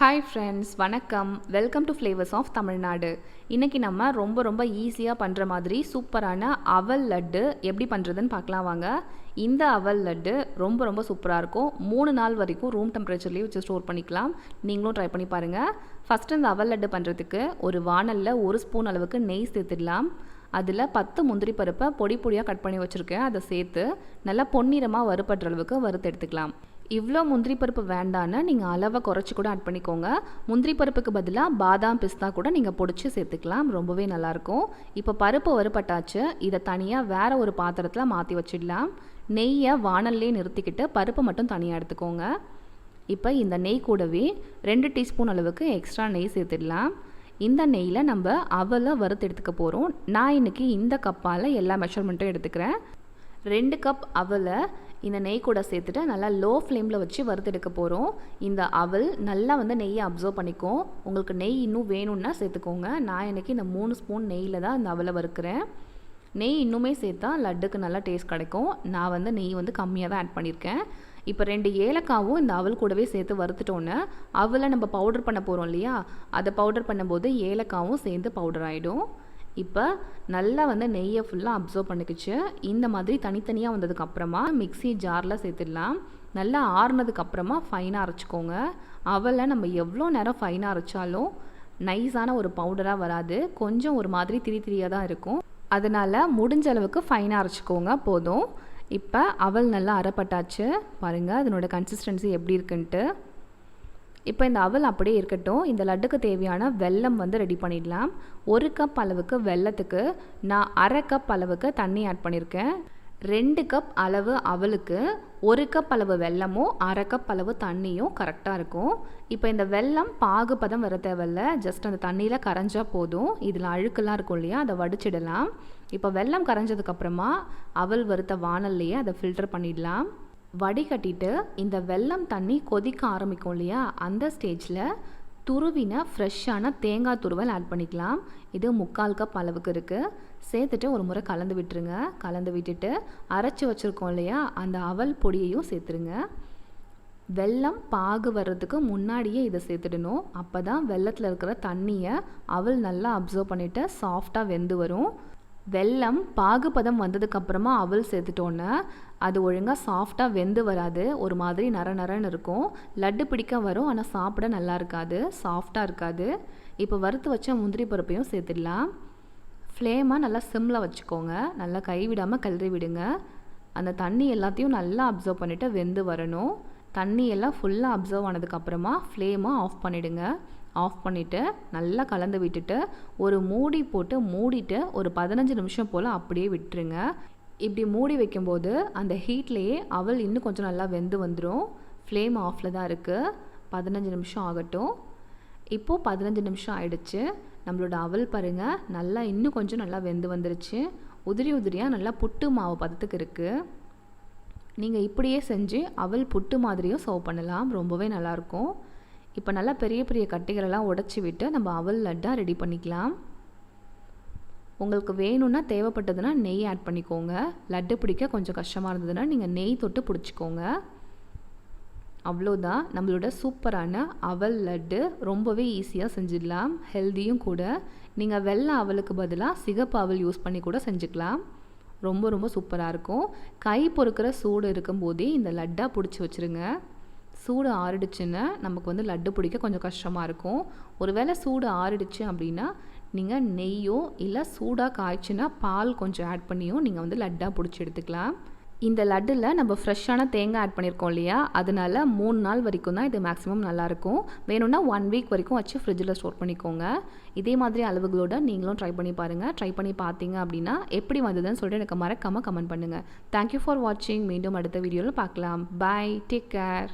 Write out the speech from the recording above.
Hi friends, வணக்கம். Welcome to flavours of Tamil Nadu. இன்றைக்கி நம்ம ரொம்ப ஈஸியாக பண்ணுற மாதிரி சூப்பரான அவல் லட்டு எப்படி பண்ணுறதுன்னு பார்க்கலாம் வாங்க. இந்த அவல் லட்டு ரொம்ப சூப்பராக இருக்கும். 3 நாள் வரைக்கும் ரூம் டெம்பரேச்சர்லேயே வச்சு ஸ்டோர் பண்ணிக்கலாம். நீங்களும் ட்ரை பண்ணி பாருங்கள். ஃபஸ்ட்டு இந்த அவல் லட்டு பண்ணுறதுக்கு ஒரு வாணலில் 1 ஸ்பூன் அளவுக்கு நெய் சேர்த்துடலாம். அதில் 10 முந்திரி பருப்பை பொடியாக கட் பண்ணி வச்சுருக்கேன். அதை சேர்த்து நல்லா பொன்னிறமாக வறுபடுற அளவுக்கு வறுத்து எடுத்துக்கலாம். இவ்வளோ முந்திரி பருப்பு வேண்டான்னு நீங்கள் அளவை குறைச்சி கூட ஆட் பண்ணிக்கோங்க. முந்திரி பருப்புக்கு பதிலாக பாதாம் பிஸ்தா கூட நீங்கள் பொடிச்சு சேர்த்துக்கலாம். ரொம்பவே நல்லாயிருக்கும். இப்போ பருப்பு வறுபட்டாச்சு. இதை தனியாக வேறு ஒரு பாத்திரத்தில் மாற்றி வச்சிடலாம். நெய்யை வாணல்லே நிறுத்திக்கிட்டு பருப்பு மட்டும் தனியாக எடுத்துக்கோங்க. இப்போ இந்த நெய் கூடவே 2 டீஸ்பூன் அளவுக்கு எக்ஸ்ட்ரா நெய் சேர்த்துடலாம். இந்த நெய்யில் நம்ம அவலை வறுத்து எடுத்துக்க போகிறோம். நான் இன்றைக்கி இந்த கப்பால் எல்லா மெஷர்மெண்ட்டும் எடுத்துக்கிறேன். 2 கப் அவலை இந்த நெய் கூட சேர்த்துட்டு நல்லா லோ ஃப்ளேமில் வச்சு வறுத்தெடுக்க போகிறோம். இந்த அவல் நல்லா நெய்யை அப்சர்வ் பண்ணிக்கும். உங்களுக்கு நெய் இன்னும் வேணும்னா சேர்த்துக்கோங்க. நான் இன்றைக்கி இந்த 3 ஸ்பூன் நெய்யில் தான் இந்த அவலை வறுக்கிறேன். நெய் இன்னுமே சேர்த்தா லட்டுக்கு நல்லா டேஸ்ட் கிடைக்கும். நான் நெய் கம்மியாக தான் ஆட் பண்ணியிருக்கேன். இப்போ 2 ஏலக்காவும் இந்த அவல் கூடவே சேர்த்து வறுத்துட்டோன்னே அவலை நம்ம பவுடர் பண்ண போகிறோம் இல்லையா, அதை பவுடர் பண்ணும்போது ஏலக்காவும் சேர்ந்து பவுடர் ஆகிடும். இப்போ நல்லா நெய்யை ஃபுல்லாக அப்சர்வ் பண்ணிக்கிச்சு. இந்த மாதிரி தனித்தனியாக வந்ததுக்கப்புறமா மிக்ஸி ஜாரில் சேர்த்துடலாம். நல்லா ஆறுனதுக்கப்புறமா ஃபைனாக அரைச்சிக்கோங்க. அவலை நம்ம எவ்வளோ நேரம் ஃபைனாக அரைச்சாலும் நைஸான ஒரு பவுடராக வராது. கொஞ்சம் ஒரு மாதிரி திரியாக தான் இருக்கும். அதனால் முடிஞ்ச அளவுக்கு ஃபைனாக அரைச்சிக்கோங்க போதும். இப்போ அவல் நல்லா அரைப்பட்டாச்சு. பாருங்கள் அதனோட கன்சிஸ்டன்சி எப்படி இருக்குன்ட்டு. இப்போ இந்த அவல் அப்படியே இருக்கட்டும். இந்த லட்டுக்கு தேவையான வெல்லம் ரெடி பண்ணிடலாம். 1 கப் அளவுக்கு வெல்லத்துக்கு நான் 1/2 கப் அளவுக்கு தண்ணி ஆட் பண்ணியிருக்கேன். 2 கப் அளவு அவலுக்கு 1 கப் அளவு வெல்லமும் 1/2 கப் அளவு தண்ணியும் கரெக்டாக இருக்கும். இப்போ இந்த வெல்லம் பாகுபதம் வர தேவையில்ல, ஜஸ்ட் அந்த தண்ணியில் கரைஞ்சால் போதும். இதில் அழுக்கெல்லாம் இருக்கும் இல்லையா, அதை வடிச்சிடலாம். இப்போ வெல்லம் கரைஞ்சதுக்கப்புறமா அவல் வறுத்த வாணல்லையே அதை ஃபில்டர் பண்ணிடலாம். வடிகட்டிட்டு இந்த வெல்லம் தண்ணி கொதிக்க ஆரம்பிக்கும் இல்லையா, அந்த ஸ்டேஜில் துருவின ஃப்ரெஷ்ஷான தேங்காய் துருவல் ஆட் பண்ணிக்கலாம். இது 3/4 கப் அளவுக்கு இருக்குது. சேர்த்துட்டு ஒரு முறை கலந்து விட்டுருங்க. கலந்து விட்டுட்டு அரைச்சி வச்சுருக்கோம் இல்லையா, அந்த அவல் பொடியையும் சேர்த்துருங்க. வெல்லம் பாகு வர்றதுக்கு முன்னாடியே இதை சேர்த்துடணும். அப்போ தான் வெல்லத்தில் இருக்கிற தண்ணியை அவல் நல்லா அப்சர்வ் பண்ணிவிட்டு சாஃப்டாக வெந்து வரும். வெல்லம் பாகுபதம் வந்ததுக்கப்புறமா அவல் சேர்த்துட்டோன்னே அது ஒழுங்காக சாஃப்டாக வெந்து வராது. ஒரு மாதிரி நரன்னு இருக்கும். லட்டு பிடிக்க வரும், ஆனால் சாப்பிட நல்லா இருக்காது, சாஃப்டாக இருக்காது. இப்போ வறுத்து வச்ச முந்திரி பருப்பையும் சேர்த்துடலாம். ஃப்ளேமாக நல்லா சிம்மில் வச்சுக்கோங்க. நல்லா கைவிடாமல் கிளறி விடுங்க. அந்த தண்ணி எல்லாத்தையும் நல்லா அப்சர்வ் பண்ணிவிட்டு வெந்து வரணும். தண்ணி எல்லாம் ஃபுல்லாக அப்சர்வ் ஆனதுக்கப்புறமா ஃப்ளேமை ஆஃப் பண்ணிவிடுங்க. ஆஃப் பண்ணிவிட்டு நல்லா கலந்து விட்டுட்டு ஒரு மூடி போட்டு மூடிட்டு ஒரு 15 நிமிஷம் போல் அப்படியே விட்டுருங்க. இப்படி மூடி வைக்கும்போது அந்த ஹீட்லேயே அவல் இன்னும் கொஞ்சம் நல்லா வெந்து வந்துடும். ஃப்ளேம் ஆஃபில் தான் இருக்குது. 15 நிமிஷம் ஆகட்டும். இப்போது 15 நிமிஷம் ஆயிடுச்சு. நம்மளோட அவல் பாருங்கள் நல்லா இன்னும் கொஞ்சம் நல்லா வெந்து வந்துருச்சு. உதிரியாக நல்லா புட்டு மாவு பதத்துக்கு இருக்குது. நீங்கள் இப்படியே செஞ்சு அவல் புட்டு மாதிரியும் சர்வ் பண்ணலாம். ரொம்பவே நல்லாயிருக்கும். இப்போ நல்லா பெரிய கட்டிகளெல்லாம் உடச்சி விட்டு நம்ம அவல் லட்டாக ரெடி பண்ணிக்கலாம். உங்களுக்கு வேணும்னா தேவைப்பட்டதுன்னா நெய் ஆட் பண்ணிக்கோங்க. லட்டு பிடிக்க கொஞ்சம் கஷ்டமாக இருந்ததுன்னா நீங்கள் நெய் தொட்டு பிடிச்சிக்கோங்க. அவ்வளோதான், நம்மளோட சூப்பரான அவல் லட்டு ரொம்பவே ஈஸியாக செஞ்சிடலாம். ஹெல்த்தியும் கூட. நீங்கள் வெள்ளை அவலுக்கு பதிலாக சிகப்பு அவல் யூஸ் பண்ணி கூட செஞ்சுக்கலாம். ரொம்ப சூப்பராக இருக்கும். கை பொறுக்கிற சூடு இருக்கும்போதே இந்த லட்டாக பிடிச்சி வச்சுருங்க. சூடு ஆறிடுச்சுன்னா நமக்கு லட்டு பிடிக்க கொஞ்சம் கஷ்டமாக இருக்கும். ஒருவேளை சூடு ஆறிடுச்சு அப்படின்னா நீங்கள் நெய்யோ இல்லை சூடாக காய்ச்சினா பால் கொஞ்சம் ஆட் பண்ணியும் நீங்கள் லட்டாக பிடிச்சி எடுத்துக்கலாம். இந்த லட்டில் நம்ம ஃப்ரெஷ்ஷான தேங்காய் ஆட் பண்ணியிருக்கோம் இல்லையா, அதனால 3 நாள் வரைக்கும் தான் இது மேக்ஸிமம் நல்லாயிருக்கும். வேணும்னா 1 வீக் வரைக்கும் வச்சு ஃப்ரிட்ஜில் ஸ்டோர் பண்ணிக்கோங்க. இதே மாதிரி அளவுகளோடு நீங்களும் ட்ரை பண்ணி பாருங்கள். ட்ரை பண்ணி பார்த்தீங்க அப்படின்னா எப்படி வந்ததுன்னு சொல்லிட்டு எனக்கு மறக்காமல் கமெண்ட் பண்ணுங்கள். தேங்க்யூ ஃபார் வாட்சிங். மீண்டும் அடுத்த வீடியோவில் பார்க்கலாம். பாய், டேக் கேர்.